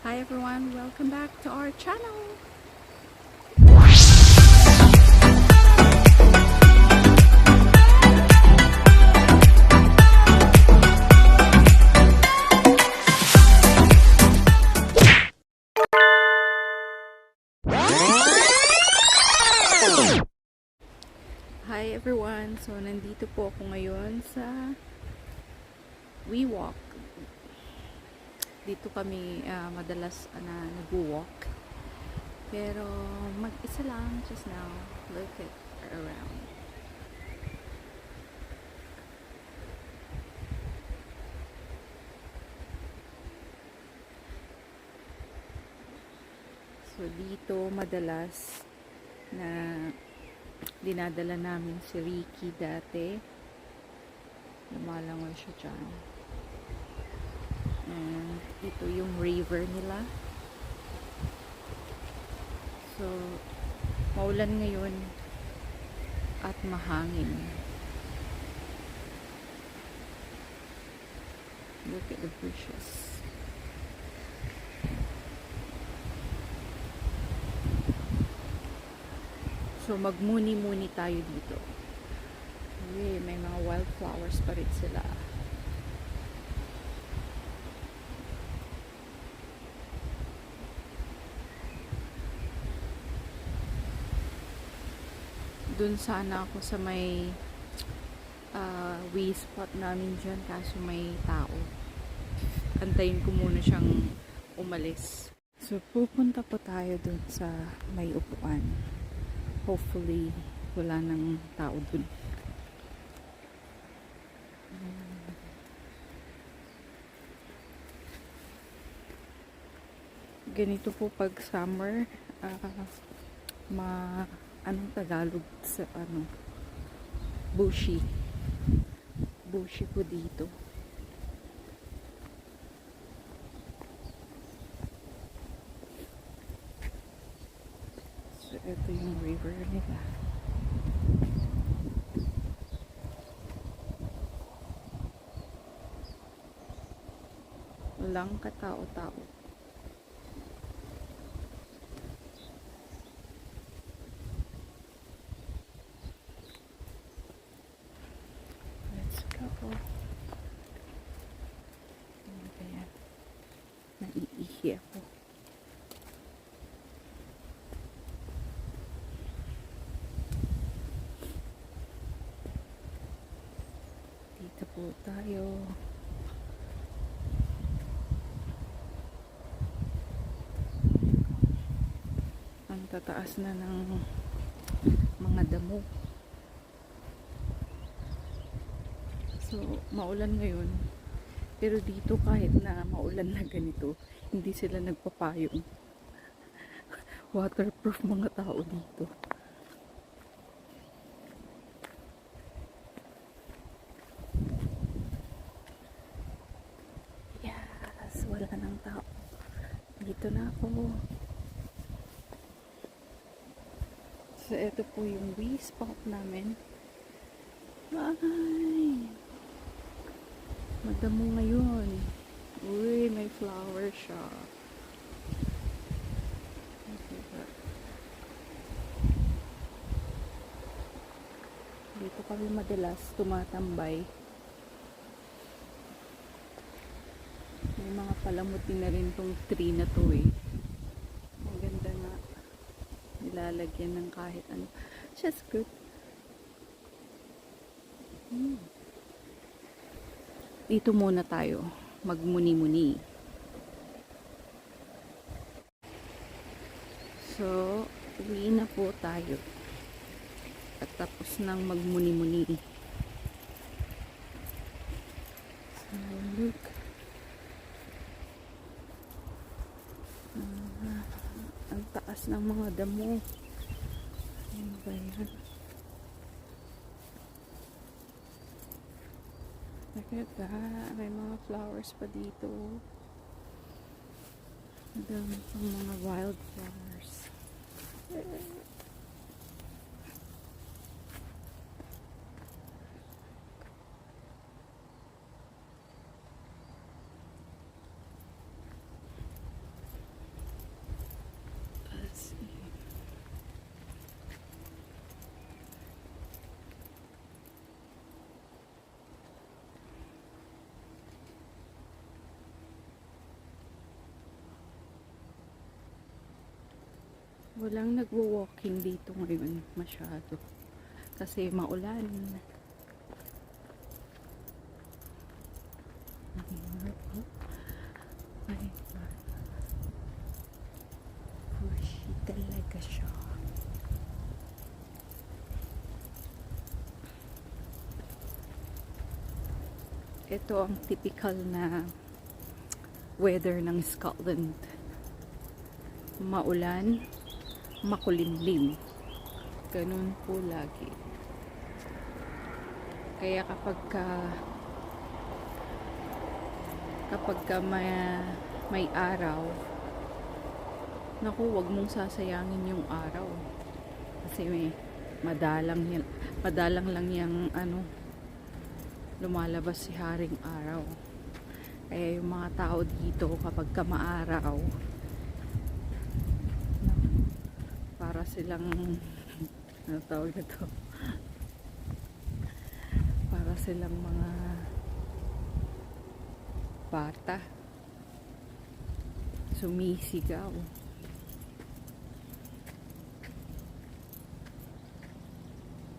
Hi everyone, welcome back to our channel. Hi everyone, so nandito po ako ngayon sa WeWalk. Dito kami madalas na nag-walk. Pero mag-isa lang just now. Look at around. So dito madalas na dinadala namin si Ricky dati. Lumalangoy siya dyan. And ito yung river nila. So, maulan ngayon at mahangin. Look at the bushes. So, magmuni-muni tayo dito. Uy, may mga wildflowers pa rin sila. Dun sana ako sa may way spot namin dyan, kaso may tao. Antayin ko muna siyang umalis. So, pupunta po tayo dun sa may upuan. Hopefully, wala nang tao dun. Ganito po pag summer, anong Tagalog sa bushy po dito. So ito yung river nila. Walang katao-tao. Naiihi ako. Dito po tayo. Ang tataas na ng mga damo. So, maulan ngayon. Pero dito kahit na maulan na ganito, hindi sila nagpapayong. Waterproof mga tao dito. Yes, wala nang tao. Dito na ako. So, ito po yung wee spot namin. Ay! Madamo ngayon. Uy, may flower siya. Dito kami madalas tumatambay. May mga palamuti na rin tong tree na to eh. Ang ganda nga. Nilalagyan ng kahit ano. Just good. Dito muna tayo. Magmuni-muni. So, uwi na po tayo. At tapos nang magmuni-muni. So, look. Ang taas ng mga damo. Ano ba yan? Look at that. May mga flowers pa dito. Ang dami pang mga wildflowers. Walang nagwo-walking dito ngayon masyado. Kasi maulan. Ay, pushy talaga siya. Ito ang typical na weather ng Scotland. Maulan, makulimlim. Ganun po lagi. Kaya kapag may araw, naku, wag mong sasayangin yung araw. Kasi madalang lang yung lumalabas si Haring Araw. Kaya yung mga tao dito kapag maaraw, para silang ano tawag na to? Para silang mga bata sumisigaw.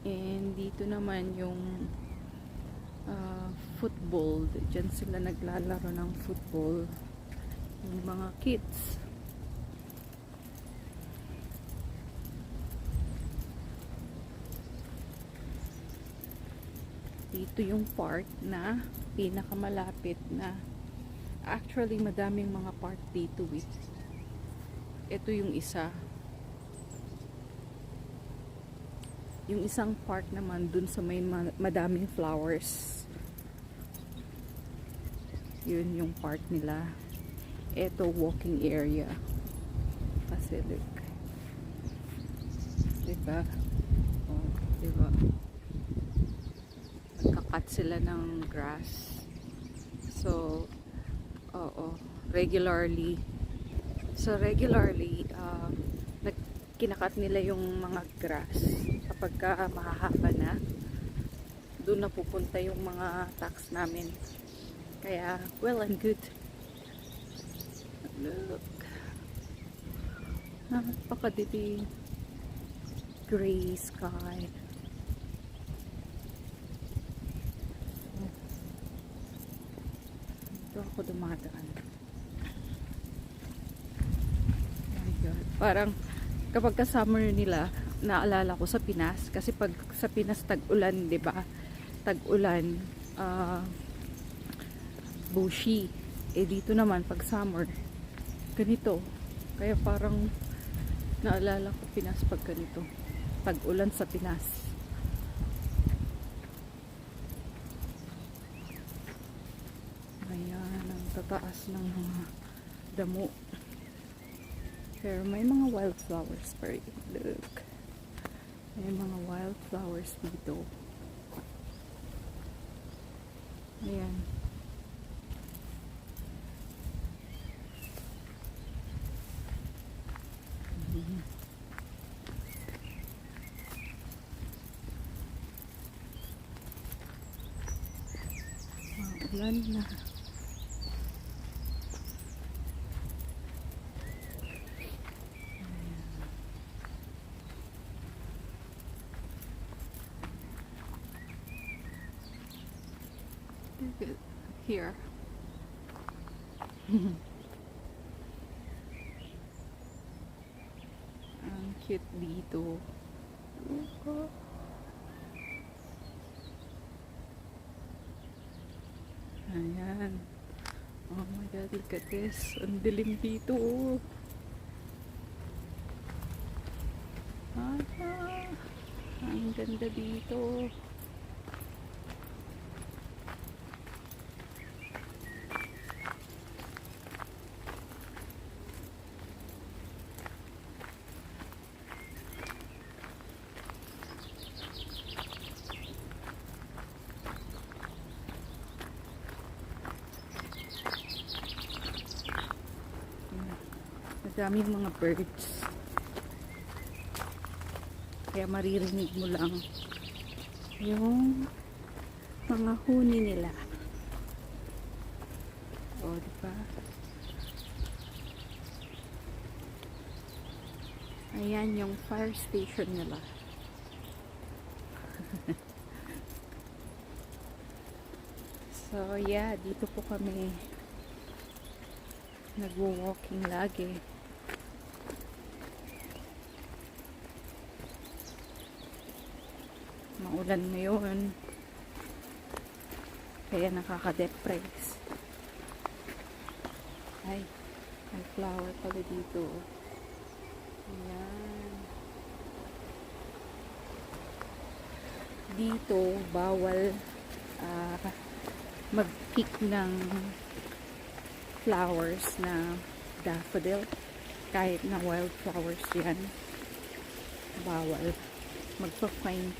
And dito naman yung football. Diyan sila naglalaro ng football. Yung mga kids. Dito yung park na pinakamalapit na. Actually, madaming mga park dito eh. Ito yung isa. Yung isang park naman dun sa may madaming flowers. Yun yung park nila. Ito walking area. Kasi look. Diba? Oh, diba? Nagkakat sila ng grass. So, regularly. So, regularly, kinakat nila yung mga grass kapag mahahaba na. Doon na pupunta yung mga tax namin. Kaya, well and good. Look. Napakadilim. Gray sky. Dito ako dumadaan. Oh my God. Parang kapag ka-summer nila, naalala ko sa Pinas. Kasi pag sa Pinas tag-ulan, 'di ba? Tag-ulan, bushy. Dito naman pag summer, ganito. Kaya parang naalala ko Pinas pag ganito. Tag-ulan sa Pinas. Ayan, ang tataas ng mga damo. Pero may mga wildflowers pa rin. Look. May mga wildflowers dito. Ayan. Ulan na. Here. Ang cute dito. Ayan. Oh my God, look at this. Ang dilim dito. Ang ganda dito. Madami yung mga birds. Kaya maririnig mo lang yung mga huni nila. O, diba? Ayan yung fire station nila. So yeah, dito po kami nagwo-walking lagi. Maulan ngayon, kaya nakaka-depress. Ay, may flower pala dito. Ayan. Dito bawal mag-pick ng flowers na daffodil, kahit na wildflowers yan, bawal. Magpa-fine.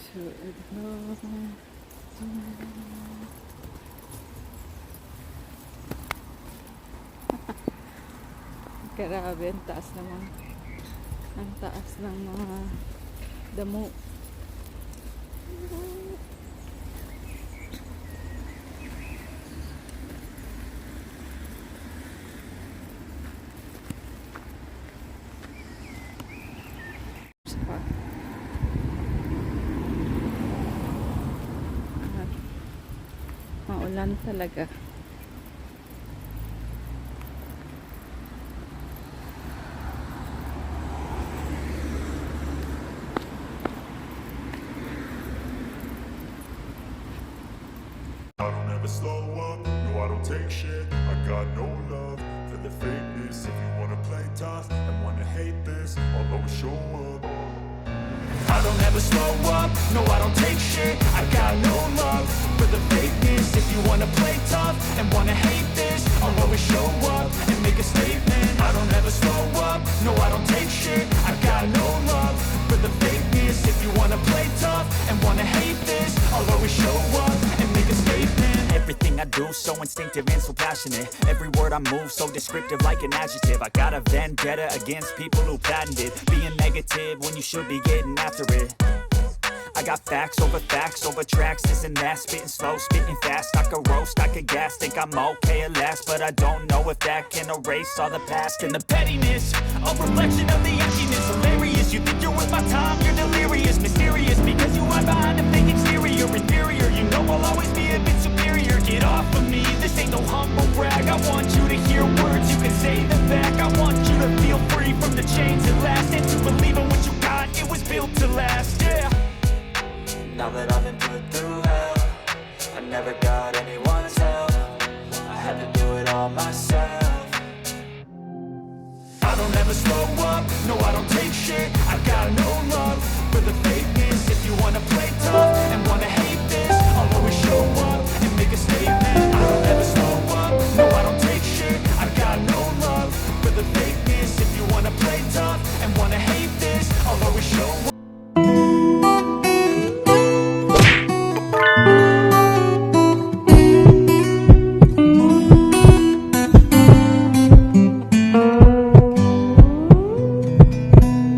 So, grabe, ang taas naman. Ang taas ng mga damo. Maulan talaga. I don't ever slow up, no I don't take shit. I got no love for the fakeness. If you wanna play tough and wanna hate this, I'll always show up. I don't ever slow up, no I don't take shit. I got no love for the fakeness. If you wanna play tough and wanna hate this, I'll always show up and make a statement. I don't ever slow up, no I don't take shit. I got no love for the fakeness. If you wanna play tough and wanna hate this, I'll always show up and make a statement. Everything I do so instinctive and so passionate. Every word I move so descriptive like an adjective. I got a vendetta against people who patented being negative when you should be getting after it. I got facts over tracks, this and that. Spitting slow, spitting fast. I could roast, I could gas. Think I'm okay at last, but I don't know if that can erase all the past. And the pettiness, a reflection of the emptiness. Hilarious, you think you're worth my time, you're delirious. Mysterious, because you hide behind a fake exterior. Inferior, you know I'll always be a bit superior. Get off of me, this ain't no humble brag. I want you to hear words, you can say them back. I want you to feel free from the chains at last, and to believe in what you got, it was built to last, yeah. Now that I've been put through hell, I never got